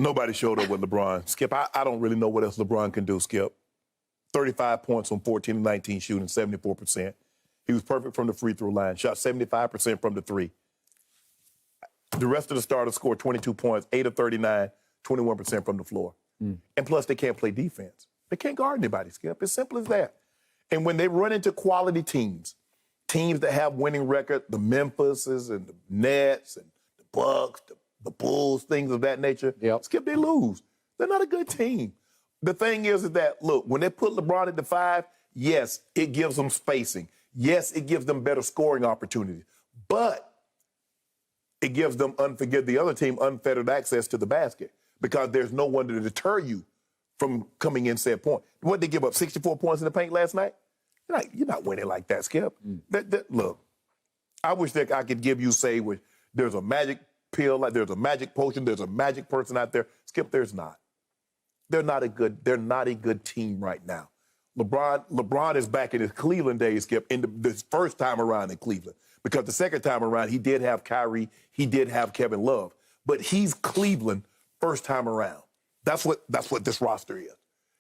Nobody showed up with LeBron. Skip, I don't really know what else LeBron can do, Skip. 35 points on 14 and 19 shooting, 74%. He was perfect from the free throw line, shot 75% from the three. The rest of the starters scored 22 points, 8 of 39, 21% from the floor. And plus, they can't play defense. They can't guard anybody, Skip. It's simple as that. And when they run into quality teams that have winning record, the Memphises and the Nets and the Bucks, the Bulls, things of that nature, Skip, they lose. They're not a good team. The thing is that, look, when they put LeBron at the 5, yes, it gives them spacing. Yes, it gives them better scoring opportunities. But it gives them, the other team, unfettered access to the basket because there's no one to deter you from coming in said point. What, they give up 64 points in the paint last night? You're not winning like that, Skip. Look, I wish that I could give you, say, there's a magic pill, like there's a magic potion, there's a magic person out there. Skip, there's not. They're not a good team right now. LeBron is back in his Cleveland days, Skip, in this first time around in Cleveland. Because the second time around, he did have Kyrie, he did have Kevin Love. But he's Cleveland first time around. That's what this roster is.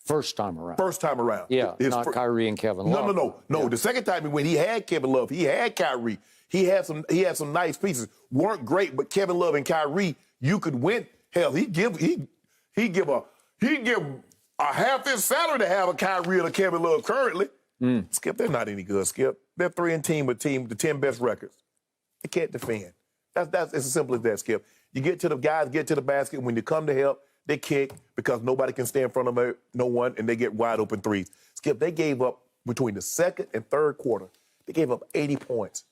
First time around. First time around. Yeah, not Kyrie and Kevin Love. No. Yeah. The second time when he had Kevin Love, he had Kyrie. He had some nice pieces. Weren't great, but Kevin Love and Kyrie, you could win. Hell, he'd give a half his salary to have a Kyrie or a Kevin Love currently. Skip, they're not any good, Skip. They're 3-and-10 with the 10 best records. They can't defend. It's as simple as that, Skip. You get to the guys, get to the basket. When you come to help, they kick because nobody can stay in front of no one, and they get wide open threes. Skip, they gave up between the second and third quarter. They gave up 80 points.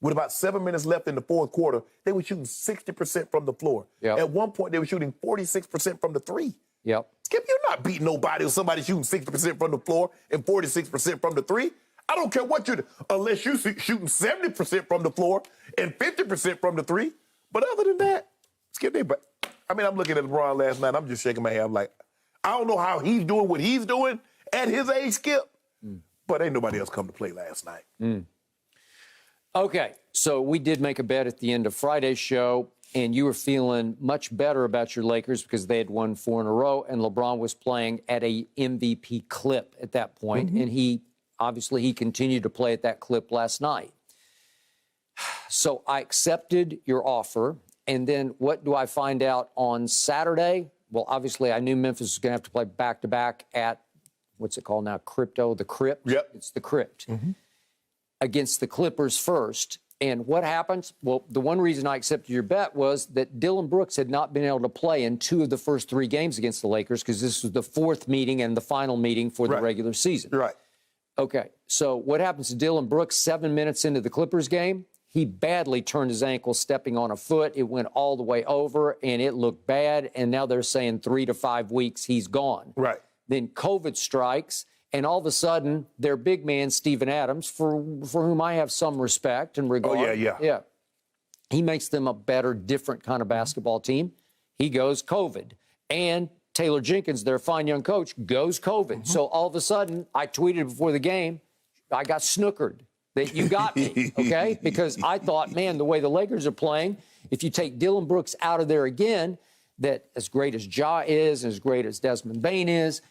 With about 7 minutes left in the fourth quarter, they were shooting 60% from the floor. At one point, they were shooting 46% from the three. Skip, you're not beating nobody with somebody shooting 60% from the floor and 46% from the three. I don't care what unless you're shooting 70% from the floor and 50% from the three. But other than that, Skip, I'm looking at LeBron last night. I'm just shaking my head. I'm like, I don't know how he's doing what he's doing at his age, Skip. But ain't nobody else come to play last night. Okay, so we did make a bet at the end of Friday's show, and you were feeling much better about your Lakers because they had won 4 in a row, and LeBron was playing at a MVP clip at that point, and he continued to play at that clip last night. So I accepted your offer, and then what do I find out on Saturday? Well, obviously, I knew Memphis was going to have to play back-to-back at, what's it called now, the Crypt? Yep. It's the Crypt. Against the Clippers first. And what happens? Well, the one reason I accepted your bet was that Dillon Brooks had not been able to play in 2 of the first 3 games against the Lakers because this was the 4th meeting and the final meeting for the regular season. Okay, so what happens to Dillon Brooks 7 minutes into the Clippers game? He badly turned his ankle stepping on a foot. It went all the way over, and it looked bad, and now they're saying 3 to 5 weeks he's gone. Then COVID strikes, and all of a sudden, their big man, Steven Adams, for whom I have some respect and regard. Yeah. He makes them a better, different kind of basketball team. He goes COVID. And Taylor Jenkins, their fine young coach, goes COVID. So all of a sudden, I tweeted before the game, I got snookered that you got me, okay? Because I thought, man, the way the Lakers are playing, if you take Dillon Brooks out of there again, that as great as Ja is, as great as Desmond Bane is,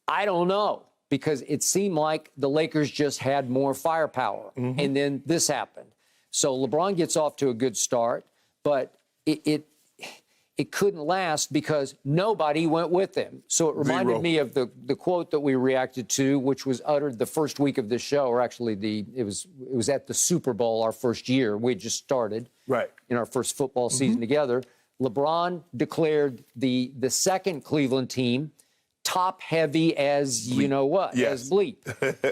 I don't know. Because it seemed like the Lakers just had more firepower. And then this happened. So LeBron gets off to a good start, but it couldn't last because nobody went with him. So it reminded me of the quote that we reacted to, which was uttered the first week of the show, or actually it was at the Super Bowl our first year. We had just started in our first football season together. LeBron declared the second Cleveland team top-heavy as you know what, as bleep.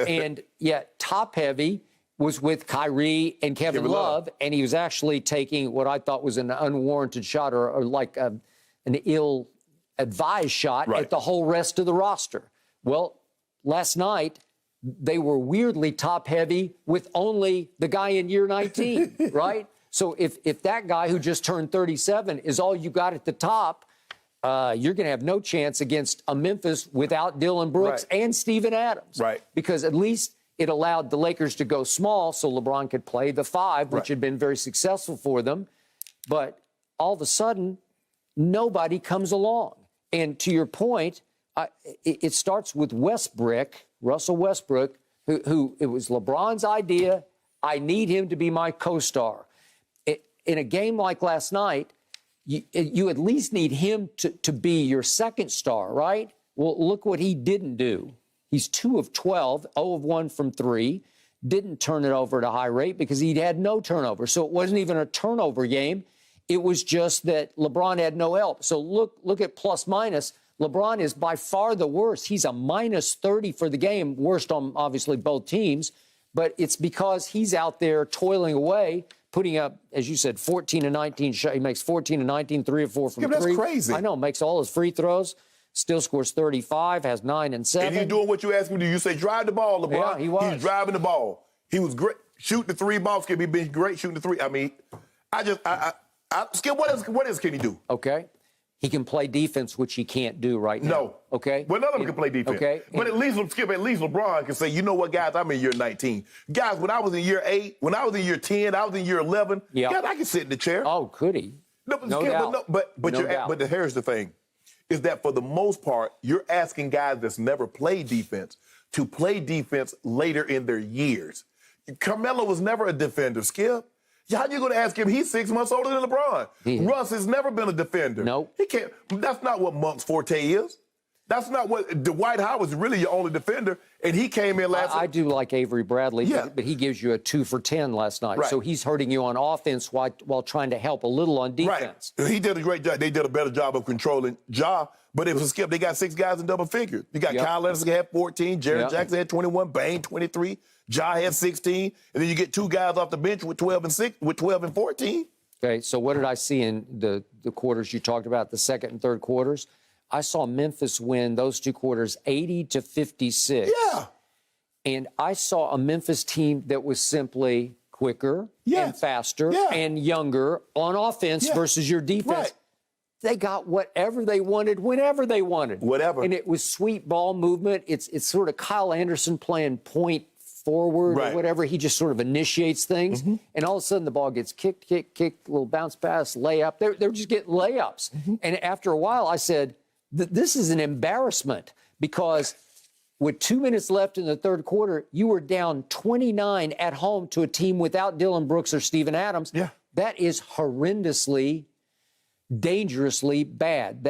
And yet top-heavy was with Kyrie and Kevin Love, and he was actually taking what I thought was an unwarranted shot or like an ill-advised shot at the whole rest of the roster. Well, last night, they were weirdly top-heavy with only the guy in year 19, right? So if that guy who just turned 37 is all you got at the top, you're going to have no chance against a Memphis without Dillon Brooks and Steven Adams. Because at least it allowed the Lakers to go small so LeBron could play the 5, which had been very successful for them. But all of a sudden, nobody comes along. And to your point, it starts with Russell Westbrook, who it was LeBron's idea. I need him to be my co-star. In a game like last night, you at least need him to be your second star, right? Well, look what he didn't do. He's 2 of 12, 0 of 1 from 3, didn't turn it over at a high rate because he had no turnover. So it wasn't even a turnover game. It was just that LeBron had no help. So look at plus minus. LeBron is by far the worst. He's a minus 30 for the game, worst on obviously both teams. But it's because he's out there toiling away, putting up, as you said, 14 and 19 shots. He makes 14 and 19, 3 of 4 from 3. That's crazy. I know, makes all his free throws, still scores 35, has 9 and 7. And he's doing what you asked me to do. You say drive the ball, LeBron. Yeah, he was. He's driving the ball. He was great shooting the 3 ball. Skip, he's been great shooting the 3. I mean, Skip, what else can he do? Okay. He can play defense, which he can't do right now. No. Okay. Well, none of them can play defense. Okay. But at least LeBron can say, you know what, guys, I'm in year 19. Guys, when I was in year 8, when I was in year 10, I was in year 11. Yeah. Guys, I can sit in the chair. Oh, could he? No doubt. But here's the thing, is that for the most part, you're asking guys that's never played defense to play defense later in their years. Carmelo was never a defender, Skip. How you going to ask him? He's 6 months older than LeBron. Russ has never been a defender. Nope. He can't. That's not what Monk's forte is. That's not what Dwight Howard's really your only defender, and he came in last. I do like Avery Bradley, Yeah. but he gives you a 2 for 10 last night. Right. So he's hurting you on offense while trying to help a little on defense. Right. He did a great job. They did a better job of controlling Ja, but it was a Skip. They got 6 guys in double figures. You got Kyle Anderson had 14, Jared Jackson had 21, Bane 23, Ja had 16, and then you get 2 guys off the bench with 12 and 14. Okay, so what did I see in the quarters you talked about, the second and third quarters? I saw Memphis win those 2 quarters 80-56. Yeah. And I saw a Memphis team that was simply quicker and faster and younger on offense versus your defense. Right. They got whatever they wanted, whenever they wanted. Whatever. And it was sweet ball movement. It's sort of Kyle Anderson playing point forward or whatever. He just sort of initiates things. And all of a sudden the ball gets kicked, little bounce pass, layup. They're just getting layups. And after a while I said, this is an embarrassment because with 2 minutes left in the third quarter, you were down 29 at home to a team without Dillon Brooks or Steven Adams. Yeah. That is horrendously, dangerously bad.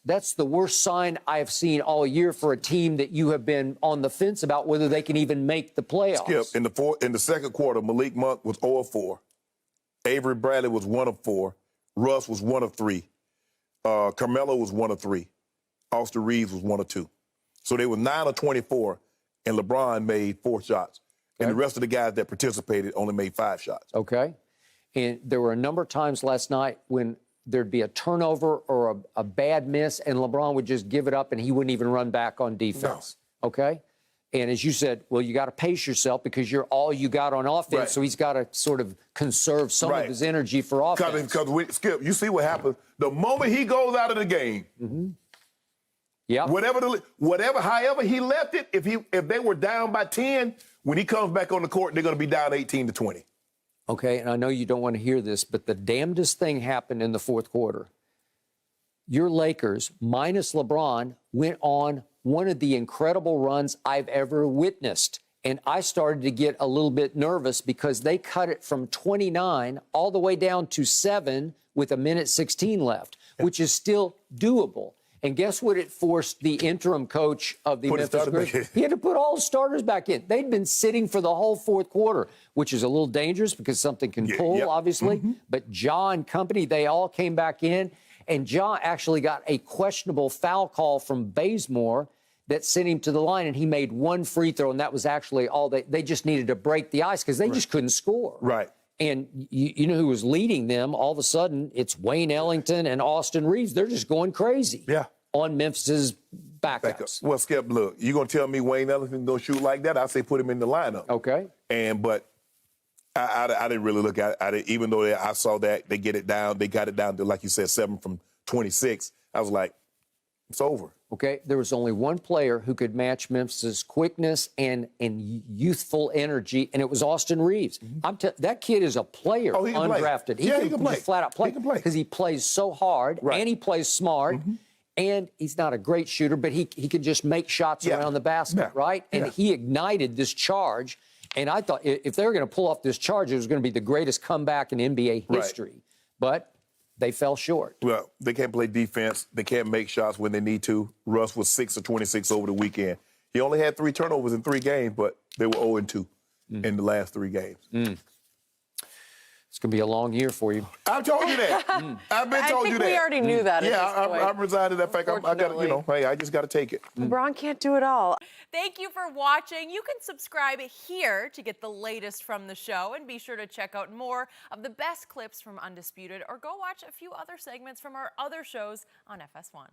That's the worst sign I have seen all year for a team that you have been on the fence about whether they can even make the playoffs. Skip, in the second quarter, Malik Monk was 0 of 4. Avery Bradley was 1 of 4. Russ was 1 of 3. Carmelo was 1 of 3. Austin Reeves was 1 of 2. So they were 9 of 24, and LeBron made 4 shots. And the rest of the guys that participated only made 5 shots. Okay. And there were a number of times last night when there'd be a turnover or a bad miss, and LeBron would just give it up, and he wouldn't even run back on defense. No. Okay? And as you said, well, you got to pace yourself because you're all you got on offense, Right. so he's got to sort of conserve some of his energy for offense. Because Skip, you see what happens. The moment he goes out of the game, however he left it, if they were down by 10, when he comes back on the court, they're going to be down 18-20. Okay, and I know you don't want to hear this, but the damnedest thing happened in the fourth quarter. Your Lakers, minus LeBron, went on one of the incredible runs I've ever witnessed. And I started to get a little bit nervous because they cut it from 29 all the way down to 7 with 1:16 left, which is still doable. And guess what it forced the interim coach of the Memphis Grizzlies? He had to put all the starters back in. They'd been sitting for the whole fourth quarter, which is a little dangerous because something can pull, obviously. But Ja and company, they all came back in. And Ja actually got a questionable foul call from Bazemore that sent him to the line, and he made 1 free throw, and that was actually all they just needed to break the ice because they just couldn't score. Right. And you know who was leading them? All of a sudden, it's Wayne Ellington and Austin Reeves. They're just going crazy on Memphis's backups. Well, Skip, look, you're going to tell me Wayne Ellington don't shoot like that? I say put him in the lineup. Okay. But I didn't really look at it. Even though I saw that they got it down to, like you said, 7 from 26. I was like, It's over. Okay, there was only one player who could match Memphis's quickness and youthful energy, and it was Austin Reeves. That kid is a player, Oh, he can play. undrafted. Yeah, he can play. Just flat out play. He can play. Because he plays so hard, Right. and he plays smart, and he's not a great shooter, but he can just make shots Yeah. around the basket, Yeah. right? And Yeah. he ignited this charge, and I thought if they were going to pull off this charge, it was going to be the greatest comeback in NBA Right. history. But they fell short. Well, they can't play defense. They can't make shots when they need to. Russ was 6 of 26 over the weekend. He only had 3 turnovers in 3 games, but they were 0-2 in the last 3 games. It's going to be a long year for you. I've told you that. I've been told you that. we already knew that. Yeah, at this point. I'm resigned to that fact. I got to, hey, I just got to take it. LeBron can't do it all. Thank you for watching. You can subscribe here to get the latest from the show, and be sure to check out more of the best clips from Undisputed, or go watch a few other segments from our other shows on FS1.